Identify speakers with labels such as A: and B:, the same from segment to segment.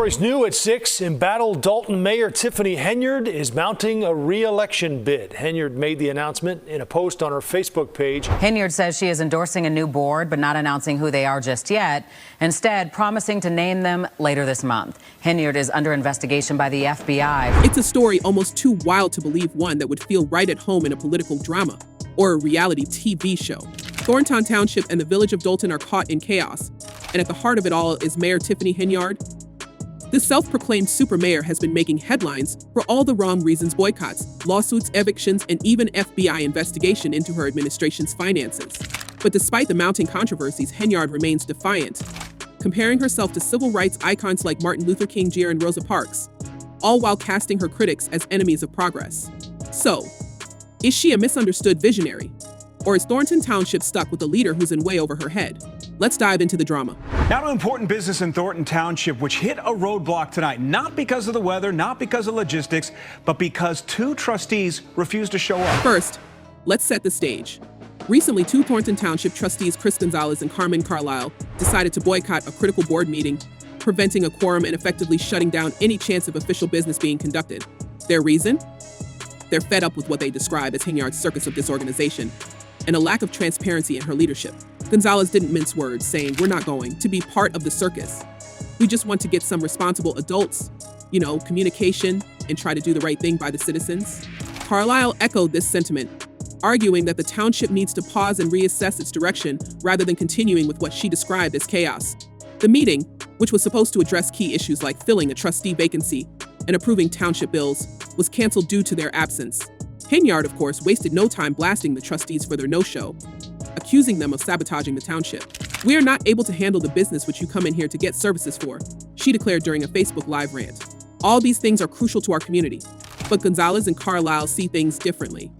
A: stories new at 6. Embattled Dolton Mayor Tiffany Henyard is mounting a re-election bid. Henyard made the announcement in a post on her Facebook page.
B: Henyard says she is endorsing a new board, but not announcing who they are just yet. Instead, promising to name them later this month. Henyard is under investigation by the FBI.
C: It's a story almost too wild to believe one that would feel right at home in a political drama or a reality TV show. Thornton Township and the Village of Dolton are caught in chaos. And at the heart of it all is Mayor Tiffany Henyard. This self-proclaimed super mayor has been making headlines for all the wrong reasons: boycotts, lawsuits, evictions, and even FBI investigation into her administration's finances. But despite the mounting controversies, Henyard remains defiant, comparing herself to civil rights icons like Martin Luther King Jr. and Rosa Parks, all while casting her critics as enemies of progress. So, is she a misunderstood visionary? Or is Thornton Township stuck with a leader who's in way over her head? Let's dive into the drama.
D: Now to important business in Thornton Township, which hit a roadblock tonight, not because of the weather, not because of logistics, but because two trustees refused to show up.
C: First, let's set the stage. Recently, two Thornton Township trustees, Chris Gonzalez and Carmen Carlisle, decided to boycott a critical board meeting, preventing a quorum and effectively shutting down any chance of official business being conducted. Their reason? They're fed up with what they describe as Henyard's circus of disorganization and a lack of transparency in her leadership. Gonzalez didn't mince words, saying, "We're not going to be part of the circus. We just want to get some responsible adults, communication, and try to do the right thing by the citizens." Carlisle echoed this sentiment, arguing that the township needs to pause and reassess its direction rather than continuing with what she described as chaos. The meeting, which was supposed to address key issues like filling a trustee vacancy and approving township bills, was canceled due to their absence. Henyard, of course, wasted no time blasting the trustees for their no-show, accusing them of sabotaging the township. "We are not able to handle the business which you come in here to get services for," she declared during a Facebook Live rant. "All these things are crucial to our community." But Gonzalez and Carlisle see things differently.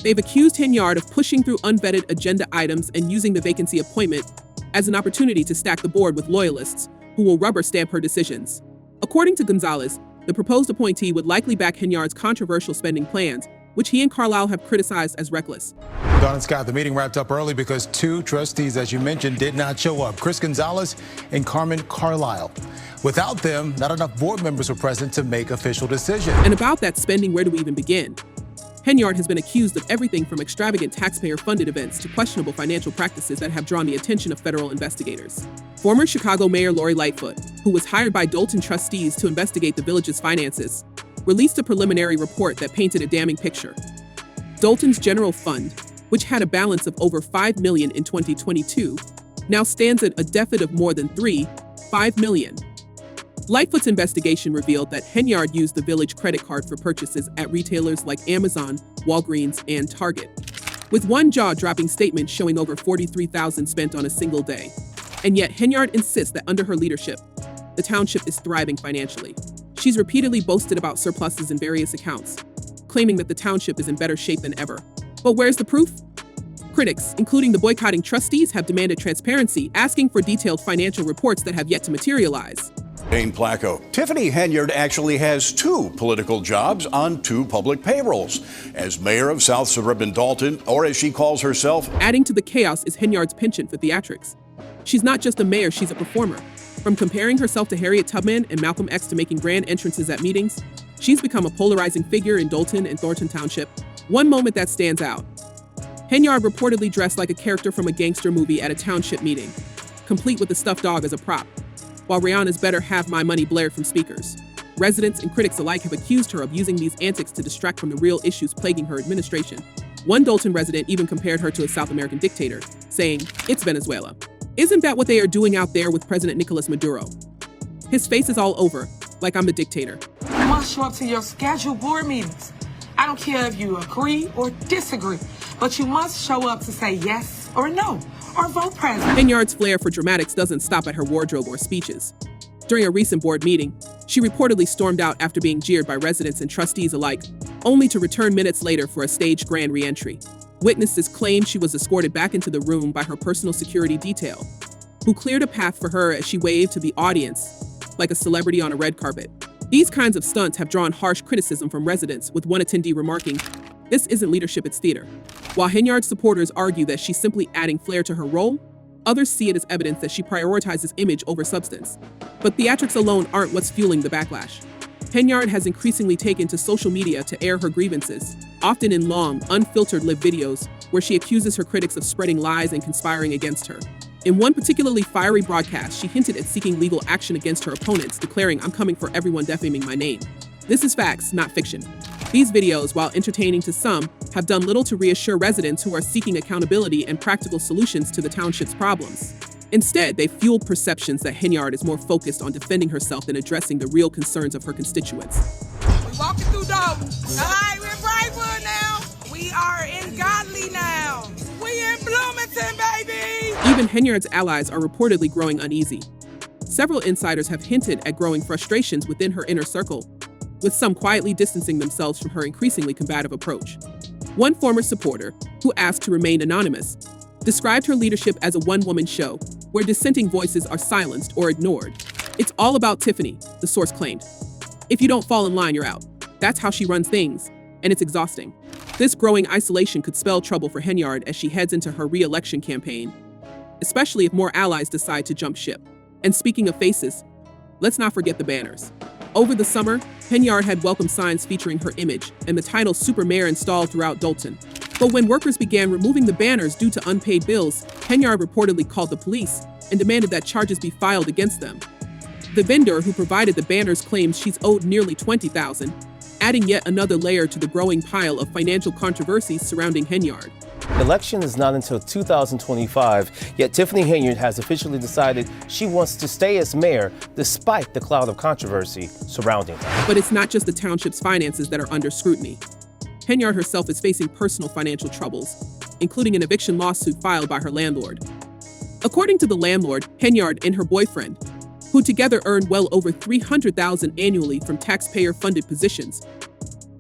C: They've accused Henyard of pushing through unvetted agenda items and using the vacancy appointment as an opportunity to stack the board with loyalists who will rubber stamp her decisions. According to Gonzalez, the proposed appointee would likely back Henyard's controversial spending plans, which he and Carlisle have criticized as reckless.
E: Don and Scott, the meeting wrapped up early because two trustees, as you mentioned, did not show up: Chris Gonzalez and Carmen Carlisle. Without them, not enough board members were present to make official decisions.
C: And about that spending, where do we even begin? Henyard has been accused of everything from extravagant taxpayer-funded events to questionable financial practices that have drawn the attention of federal investigators. Former Chicago Mayor Lori Lightfoot, who was hired by Dolton trustees to investigate the village's finances, released a preliminary report that painted a damning picture. Dolton's general fund, which had a balance of over $5 million in 2022, now stands at a deficit of more than $5 million. Lightfoot's investigation revealed that Henyard used the village credit card for purchases at retailers like Amazon, Walgreens, and Target, with one jaw-dropping statement showing over $43,000 spent on a single day. And yet Henyard insists that under her leadership, the township is thriving financially. She's repeatedly boasted about surpluses in various accounts, claiming that the township is in better shape than ever. But where's the proof? Critics, including the boycotting trustees, have demanded transparency, asking for detailed financial reports that have yet to materialize.
F: Dane Placco. Tiffany Henyard actually has two political jobs on two public payrolls, as mayor of South Suburban Dolton, or as she calls herself.
C: Adding to the chaos is Henyard's penchant for theatrics. She's not just a mayor, she's a performer. From comparing herself to Harriet Tubman and Malcolm X to making grand entrances at meetings, she's become a polarizing figure in Dolton and Thornton Township. One moment that stands out: Henyard reportedly dressed like a character from a gangster movie at a township meeting, complete with a stuffed dog as a prop, while Rihanna's "Better Have My Money" blared from speakers. Residents and critics alike have accused her of using these antics to distract from the real issues plaguing her administration. One Dolton resident even compared her to a South American dictator, saying, "It's Venezuela. Isn't that what they are doing out there with President Nicolas Maduro? His face is all over, like I'm the dictator."
G: You must show up to your scheduled board meetings. I don't care if you agree or disagree, but you must show up to say yes or no, or vote present.
C: Henyard's flair for dramatics doesn't stop at her wardrobe or speeches. During a recent board meeting, she reportedly stormed out after being jeered by residents and trustees alike, only to return minutes later for a staged grand re-entry. Witnesses claim she was escorted back into the room by her personal security detail, who cleared a path for her as she waved to the audience like a celebrity on a red carpet. These kinds of stunts have drawn harsh criticism from residents, with one attendee remarking, "This isn't leadership, it's theater." While Henyard's supporters argue that she's simply adding flair to her role, Others see it as evidence that she prioritizes image over substance. But theatrics alone aren't what's fueling the backlash. Henyard has increasingly taken to social media to air her grievances, often in long, unfiltered live videos where she accuses her critics of spreading lies and conspiring against her. In one particularly fiery broadcast, she hinted at seeking legal action against her opponents, declaring, "I'm coming for everyone defaming my name." This is facts, not fiction. These videos, while entertaining to some, have done little to reassure residents who are seeking accountability and practical solutions to the township's problems. Instead, they fueled perceptions that Henyard is more focused on defending herself than addressing the real concerns of her constituents.
G: We walking through Dolton. All right, we're in Brightwood now. We are in Godly now. We in Bloomington, baby.
C: Even Henyard's allies are reportedly growing uneasy. Several insiders have hinted at growing frustrations within her inner circle, with some quietly distancing themselves from her increasingly combative approach. One former supporter, who asked to remain anonymous, described her leadership as a one-woman show, where dissenting voices are silenced or ignored. "It's all about Tiffany," the source claimed. "If you don't fall in line, you're out." That's how she runs things, and it's exhausting. This growing isolation could spell trouble for Henyard as she heads into her re-election campaign, especially if more allies decide to jump ship. And speaking of faces, let's not forget the banners. Over the summer, Henyard had welcome signs featuring her image and the title Super Mayor installed throughout Dolton. But when workers began removing the banners due to unpaid bills, Henyard reportedly called the police and demanded that charges be filed against them. The vendor who provided the banners claims she's owed nearly $20,000, adding yet another layer to the growing pile of financial controversies surrounding Henyard.
H: The election is not until 2025, yet Tiffany Henyard has officially decided she wants to stay as mayor despite the cloud of controversy surrounding her.
C: But it's not just the township's finances that are under scrutiny. Henyard herself is facing personal financial troubles, including an eviction lawsuit filed by her landlord. According to the landlord, Henyard and her boyfriend, who together earned well over $300,000 annually from taxpayer-funded positions,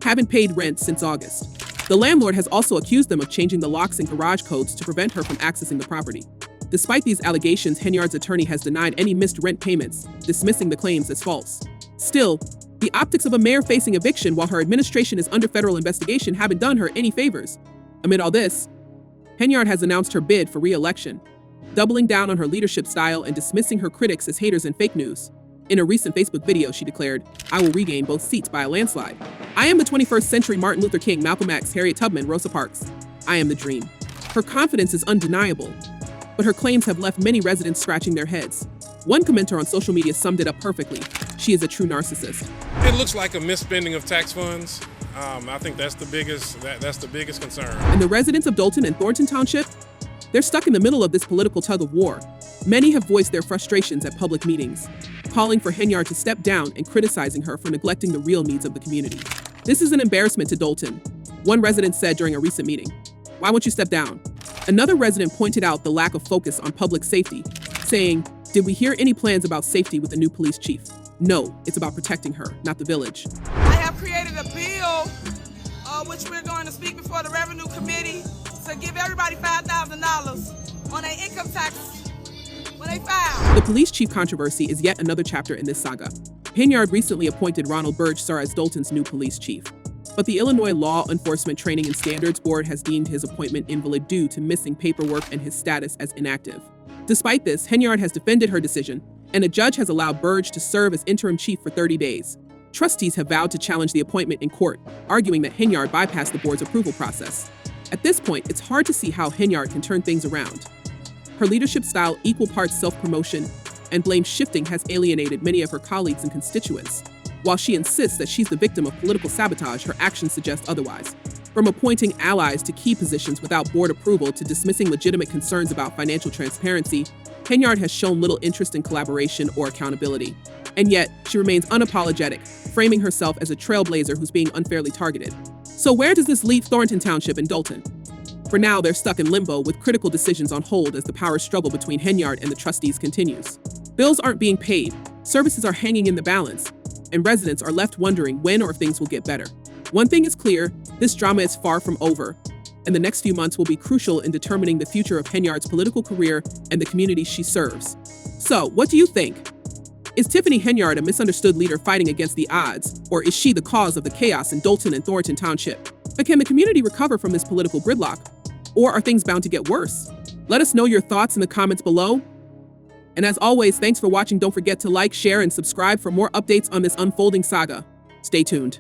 C: haven't paid rent since August. The landlord has also accused them of changing the locks and garage codes to prevent her from accessing the property. Despite these allegations, Henyard's attorney has denied any missed rent payments, dismissing the claims as false. Still, the optics of a mayor facing eviction while her administration is under federal investigation haven't done her any favors. Amid all this, Henyard has announced her bid for re-election, doubling down on her leadership style and dismissing her critics as haters and fake news. In a recent Facebook video, she declared, "I will regain both seats by a landslide. I am the 21st century Martin Luther King, Malcolm X, Harriet Tubman, Rosa Parks. I am the dream." Her confidence is undeniable, but her claims have left many residents scratching their heads. One commenter on social media summed it up perfectly. She is a true narcissist.
I: It looks like a misspending of tax funds. I think that's the biggest concern.
C: And the residents of Dolton and Thornton Township, they're stuck in the middle of this political tug of war. Many have voiced their frustrations at public meetings, calling for Henyard to step down and criticizing her for neglecting the real needs of the community. "This is an embarrassment to Dolton," one resident said during a recent meeting. "Why won't you step down?" Another resident pointed out the lack of focus on public safety, saying, "Did we hear any plans about safety with the new police chief? No, it's about protecting her, not the village."
G: I have created a bill, which we're going to speak before the Revenue Committee, to give everybody $5,000 on their income tax when they file.
C: The police chief controversy is yet another chapter in this saga. Henyard recently appointed Ronald Burge as Dolton's new police chief. But the Illinois Law Enforcement Training and Standards Board has deemed his appointment invalid due to missing paperwork and his status as inactive. Despite this, Henyard has defended her decision, and a judge has allowed Burge to serve as interim chief for 30 days. Trustees have vowed to challenge the appointment in court, arguing that Henyard bypassed the board's approval process. At this point, it's hard to see how Henyard can turn things around. Her leadership style, equal parts self-promotion, and blame shifting has alienated many of her colleagues and constituents. While she insists that she's the victim of political sabotage, her actions suggest otherwise. From appointing allies to key positions without board approval to dismissing legitimate concerns about financial transparency, Henyard has shown little interest in collaboration or accountability. And yet, she remains unapologetic, framing herself as a trailblazer who's being unfairly targeted. So where does this leave Thornton Township and Dolton? For now, they're stuck in limbo with critical decisions on hold as the power struggle between Henyard and the trustees continues. Bills aren't being paid, services are hanging in the balance, and residents are left wondering when or if things will get better. One thing is clear, this drama is far from over, and the next few months will be crucial in determining the future of Henyard's political career and the communities she serves. So, what do you think? Is Tiffany Henyard a misunderstood leader fighting against the odds, or is she the cause of the chaos in Dolton and Thornton Township? But can the community recover from this political gridlock, or are things bound to get worse? Let us know your thoughts in the comments below. And as always, thanks for watching. Don't forget to like, share, and subscribe for more updates on this unfolding saga. Stay tuned.